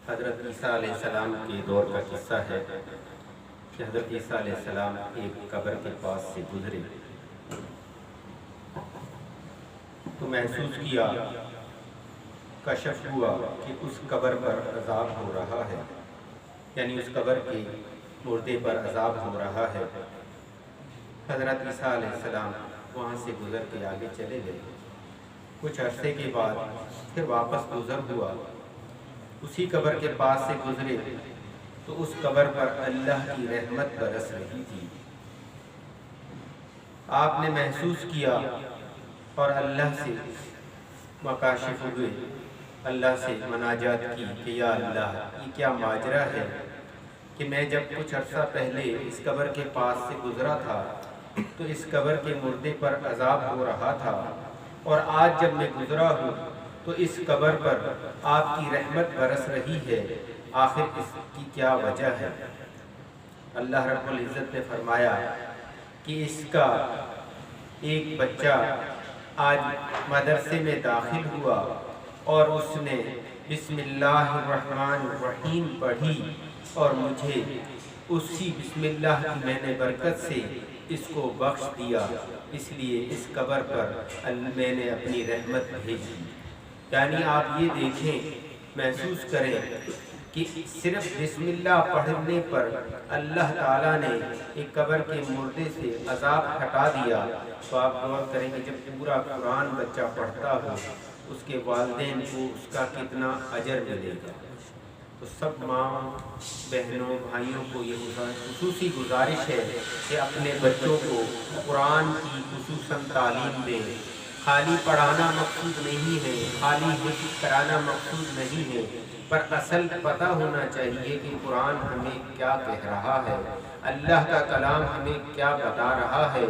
حضرت عیسیٰ علیہ السلام کے دور کا قصہ ہے کہ حضرت عیسیٰ علیہ السلام ایک قبر کے پاس سے گزرے تو محسوس کیا، کشف ہوا کہ اس قبر پر عذاب ہو رہا ہے، یعنی اس قبر کے مردے پر عذاب ہو رہا ہے۔ حضرت عیسیٰ علیہ السلام وہاں سے گزر کے آگے چلے گئے۔ کچھ عرصے کے بعد پھر واپس گزر ہوا، اسی قبر کے پاس سے گزرے تو اس قبر پر اللہ کی رحمت برس رہی تھی۔ آپ نے محسوس کیا اور اللہ سے مکاشف ہوئے، اللہ سے مناجات کی کہ یا اللہ، یہ کیا ماجرا ہے کہ میں جب کچھ عرصہ پہلے اس قبر کے پاس سے گزرا تھا تو اس قبر کے مردے پر عذاب ہو رہا تھا، اور آج جب میں گزرا ہوں تو اس قبر پر آپ کی رحمت برس رہی ہے، آخر اس کی کیا وجہ ہے؟ اللہ رب العزت نے فرمایا کہ اس کا ایک بچہ آج مدرسے میں داخل ہوا اور اس نے بسم اللہ الرحمن الرحیم پڑھی، اور مجھے اسی بسم اللہ کی میں نے برکت سے اس کو بخش دیا، اس لیے اس قبر پر میں نے اپنی رحمت بھیجی۔ یعنی آپ یہ دیکھیں، محسوس کریں کہ صرف بسم اللہ پڑھنے پر اللہ تعالیٰ نے ایک قبر کے مردے سے عذاب ہٹا دیا۔ تو آپ غور کریں کہ جب پورا قرآن بچہ پڑھتا ہو، اس کے والدین کو اس کا کتنا اجر ملے گا۔ تو سب ماں بہنوں بھائیوں کو یہ خصوصی گزارش ہے کہ اپنے بچوں کو قرآن کی خصوصاً تعلیم دیں۔ خالی پڑھانا مقصود نہیں ہے، خالی حفظ کرانا مقصود نہیں ہے، پر اصل پتہ ہونا چاہیے کہ قرآن ہمیں کیا کہہ رہا ہے، اللہ کا کلام ہمیں کیا بتا رہا ہے،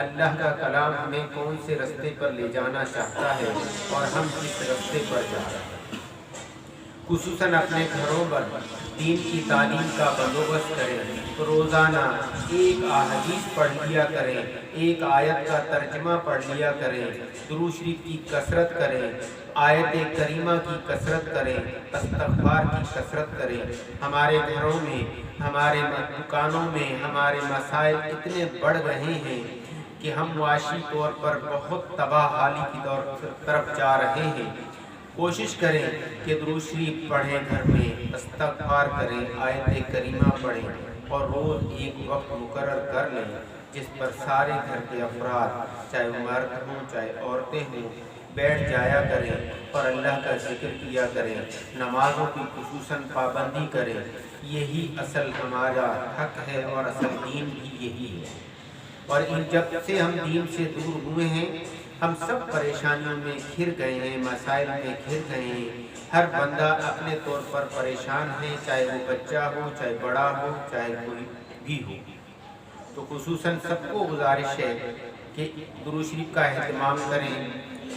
اللہ کا کلام ہمیں کون سے رستے پر لے جانا چاہتا ہے اور ہم کس رستے پر جا رہے ہیں۔ خصوصاً اپنے گھروں پر دین کی تعلیم کا بندوبست کریں، روزانہ ایک احادیث پڑھ لیا کریں، ایک آیت کا ترجمہ پڑھ لیا کریں، درود شریف کی کثرت کریں، آیت کریمہ کی کثرت کریں، استغفار کی کثرت کریں۔ ہمارے گھروں میں، ہمارے دکانوں میں ہمارے مسائل اتنے بڑھ رہے ہیں کہ ہم معاشی طور پر بہت تباہ حالی کی طرف جا رہے ہیں۔ کوشش کریں کہ درود شریف پڑھیں، گھر میں استغفار کریں، آیت کریمہ پڑھیں، اور روز ایک وقت مقرر کر لیں جس پر سارے گھر کے افراد، چاہے وہ مرد ہوں چاہے عورتیں ہوں، بیٹھ جایا کریں اور اللہ کا ذکر کیا کریں، نمازوں کی خصوصاً پابندی کریں۔ یہی اصل ہمارا حق ہے اور اصل دین بھی یہی ہے۔ اور جب سے ہم دین سے دور ہوئے ہیں، ہم سب پریشانیوں میں گھر گئے ہیں، مسائل میں گھر گئے ہیں۔ ہر بندہ اپنے طور پر پریشان ہے، چاہے وہ بچہ ہو، چاہے بڑا ہو، چاہے کوئی بھی ہو۔ تو خصوصاً سب کو گزارش ہے کہ درود شریف کا اہتمام کریں،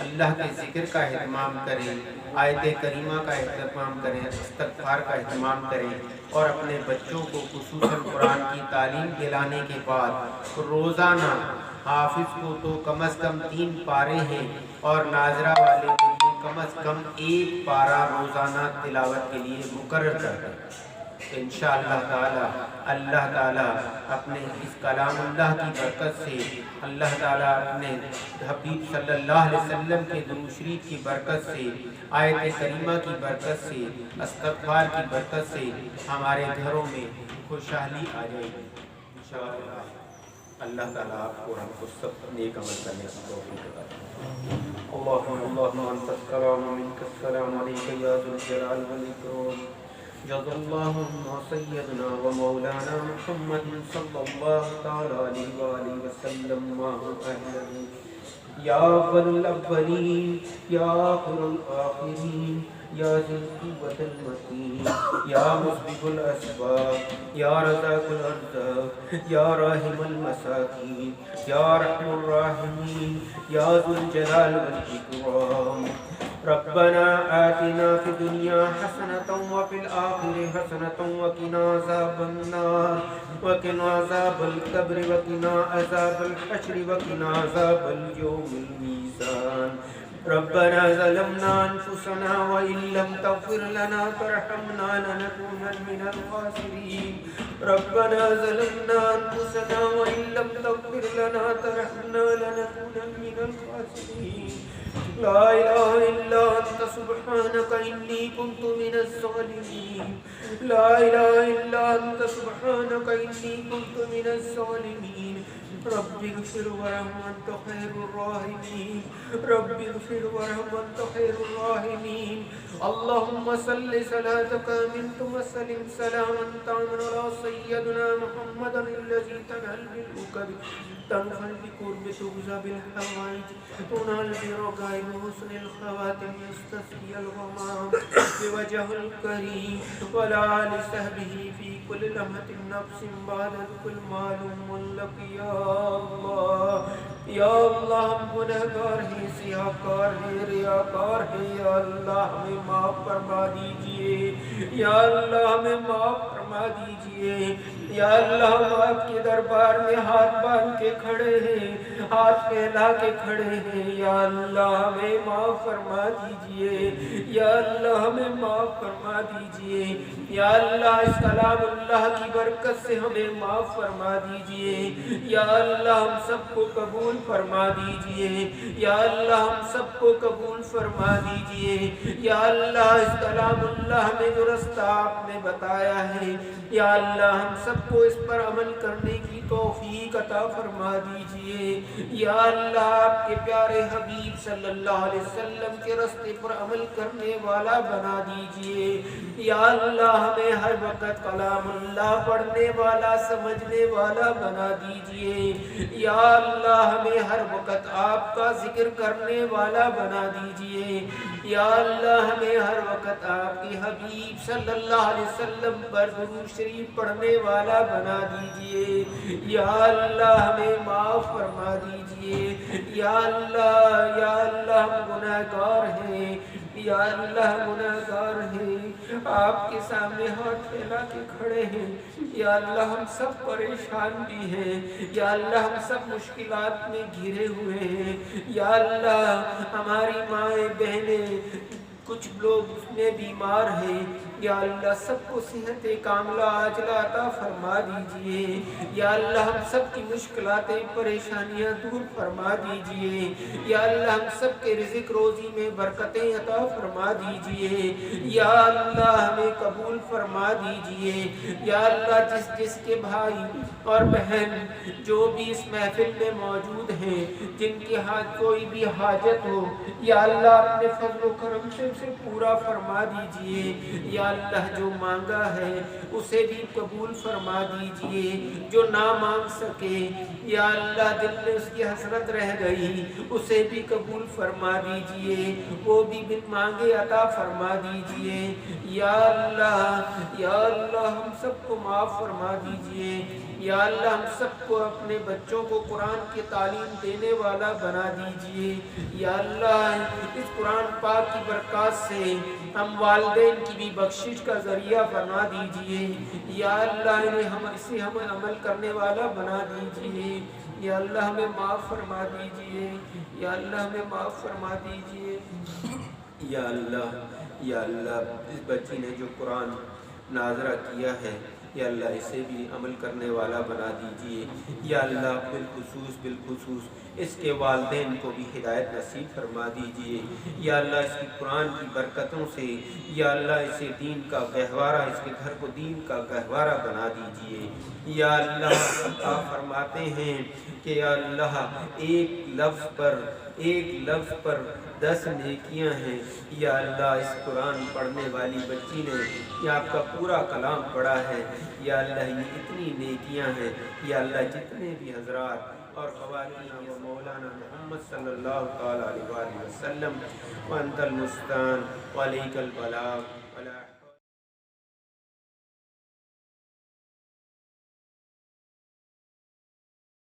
اللہ کے ذکر کا اہتمام کریں، آیت کریمہ کا اہتمام کریں، استغفار کا اہتمام کریں، اور اپنے بچوں کو خصوصاً قرآن کی تعلیم دلانے کے بعد روزانہ، حافظ کو تو کم از کم 3 پارے ہیں اور ناظرہ والے کے لیے کم از کم 1 پارہ روزانہ تلاوت کے لیے مقرر کر دیں۔ انشاءاللہ تعالی اللہ تعالی اپنے اس کلام اللہ کی برکت سے، اللہ تعالی اپنے حبیب صلی اللہ علیہ وسلم کے درود شریف کی برکت سے، آیت کریمہ کی برکت سے، استغفار کی برکت سے ہمارے گھروں میں خوشحالی آ جائے گی انشاءاللہ۔ اللہ تعالیٰ آپ کو ہم کو سب نیک عمل کرنے کی توفیق عطا فرمائے۔ اللہم انت السلام و منک السلام علیک یا ذو الجلال والاکرام۔ جزا اللہ سیدنا و مولانا محمد صلی اللہ تعالی علیہ وآلہ وسلم اہلہ یا اول الاولین یا آخر الآخرین یا ذی القوة المتین یا مسبغ الاسباب یا رزاق الارزاق یا راحم المساکین یا رحم الراحمین یا ذو الجلال والاکرام۔ ربنا آتنا فی الدنیا حسنة وفی الآخرة حسنة وقنا عذاب النار وقنا عذاب القبر وقنا عذاب الحشر وقنا عذاب اليوم الميزان ربنا ظلمنا أنفسنا وإن لم تغفر لنا وترحمنا لنكونن من الخاسرين ربنا ظلمنا أنفسنا وإن لم تغفر لنا وترحمنا لنكونن من الخاسرين لا إله إلا أنت سبحانك إني كنت من الظالمين لا إله إلا أنت سبحانك إني كنت من الظالمين رب اغفر وارحم وأنت خير الراحمين رب اغفر وارحم وأنت خير الراحمين اللهم صل صلاة كاملة وسلم سلاما تاما على سيدنا محمد الذي تنال بالعقد تنفل بقرب تغزى بالحوائج تنال برقائب حسن الخواتم يستسقي الغمام بوجه الكريم ولا آل صحبه في كل لمحة نفس بعد كل معلوم لك یا اللہ ہم گنہگار ہیں سیاہکار ہیں ریاکار ہیں یا اللہ ہمیں معاف فرما دیجئے یا اللہ ہمیں معاف فرما دیجئے یا اللہ ہم آپ کے دربار میں ہاتھ باندھ کے کھڑے ہیں ہاتھ پھیلا کے کھڑے ہیں یا اللہ ہمیں معاف فرما دیجئے یا اللہ ہمیں معاف فرما دیجئے یا اللہ اس کلام اللہ کی برکت سے ہمیں معاف فرما دیجئے یا اللہ ہم سب کو قبول فرما دیجئے یا اللہ ہم سب کو قبول فرما دیجئے یا اللہ اس کلام اللہ میں جو رستہ آپ نے بتایا ہے یا اللہ ہم سب کو اس پر عمل کرنے کی توفیق عطا فرما دیجئے یا اللہ آپ کے پیارے حبیب صلی اللہ علیہ وسلم کے رستے پر عمل کرنے والا بنا دیجئے یا اللہ ہمیں ہر وقت کلام اللہ پڑھنے والا سمجھنے والا بنا دیجئے یا اللہ ہمیں ہر وقت آپ کا ذکر کرنے والا بنا دیجئے یا اللہ ہمیں ہر وقت آپ کی حبیب صلی اللہ علیہ وسلم پر درود شریف پڑھنے والا بنا دیجئے یا اللہ ہمیں معاف فرما دیجئے یا اللہ ہم گناہگار ہیں یا اللہ گناہگار ہیں آپ کے سامنے ہاتھ پھیلا کے کھڑے ہیں یا اللہ ہم سب پریشان بھی ہیں یا اللہ ہم سب مشکلات میں گھرے ہوئے ہیں یا اللہ ہماری مائیں بہنیں کچھ لوگ اس میں بیمار ہیں یا اللہ سب کو صحت کاملہ عاجلہ عطا فرما دیجئے یا اللہ ہم سب کی مشکلات پریشانیاں دور فرما دیجئے یا اللہ ہم سب کے رزق روزی میں برکتیں عطا فرما دیجئے یا اللہ ہمیں قبول فرما دیجئے یا اللہ جس کے بھائی اور بہن جو بھی اس محفل میں موجود ہیں جن کے ہاتھ کوئی بھی حاجت ہو یا اللہ اپنے فضل و کرم سے اسے پورا فرما دیجئے یا اللہ جو مانگا ہے اسے بھی قبول فرما دیجئے جو نہ مانگ سکے یا اللہ دل میں اس کی حسرت رہ گئی اسے بھی قبول فرما دیجئے وہ بھی بن مانگے عطا فرما دیجئے یا اللہ ہم سب کو معاف فرما دیجئے یا اللہ ہم سب کو اپنے بچوں کو قرآن کی تعلیم دینے والا بنا دیجئے یا اللہ اس قرآن پاک کی برکات سے ہم والدین کی بھی بخشش کا ذریعہ بنا دیجئے یا اللہ اسے ہم عمل کرنے والا بنا دیجئے یا اللہ ہمیں معاف فرما دیجئے یا اللہ ہمیں معاف فرما دیجئے یا اللہ اس بچی نے جو قرآن ناظرہ کیا ہے یا اللہ اسے بھی عمل کرنے والا بنا دیجئے یا اللہ بالخصوص اس کے والدین کو بھی ہدایت نصیب فرما دیجئے یا اللہ اس کی قرآن کی برکتوں سے یا اللہ اسے دین کا گہوارہ اس کے گھر کو دین کا گہوارہ بنا دیجئے یا اللہ آپ فرماتے ہیں کہ یا اللہ ایک لفظ پر 10 نیکیاں ہیں یا اللہ اس قرآن پڑھنے والی بچی نے یہ آپ کا پورا کلام پڑھا ہے یا اللہ یہ اتنی نیکیاں ہیں یا اللہ جتنے بھی حضرات اور خواتین و مولانا محمد صلی اللہ علیہ وسلم وانت المستعان وعلیک البلاغ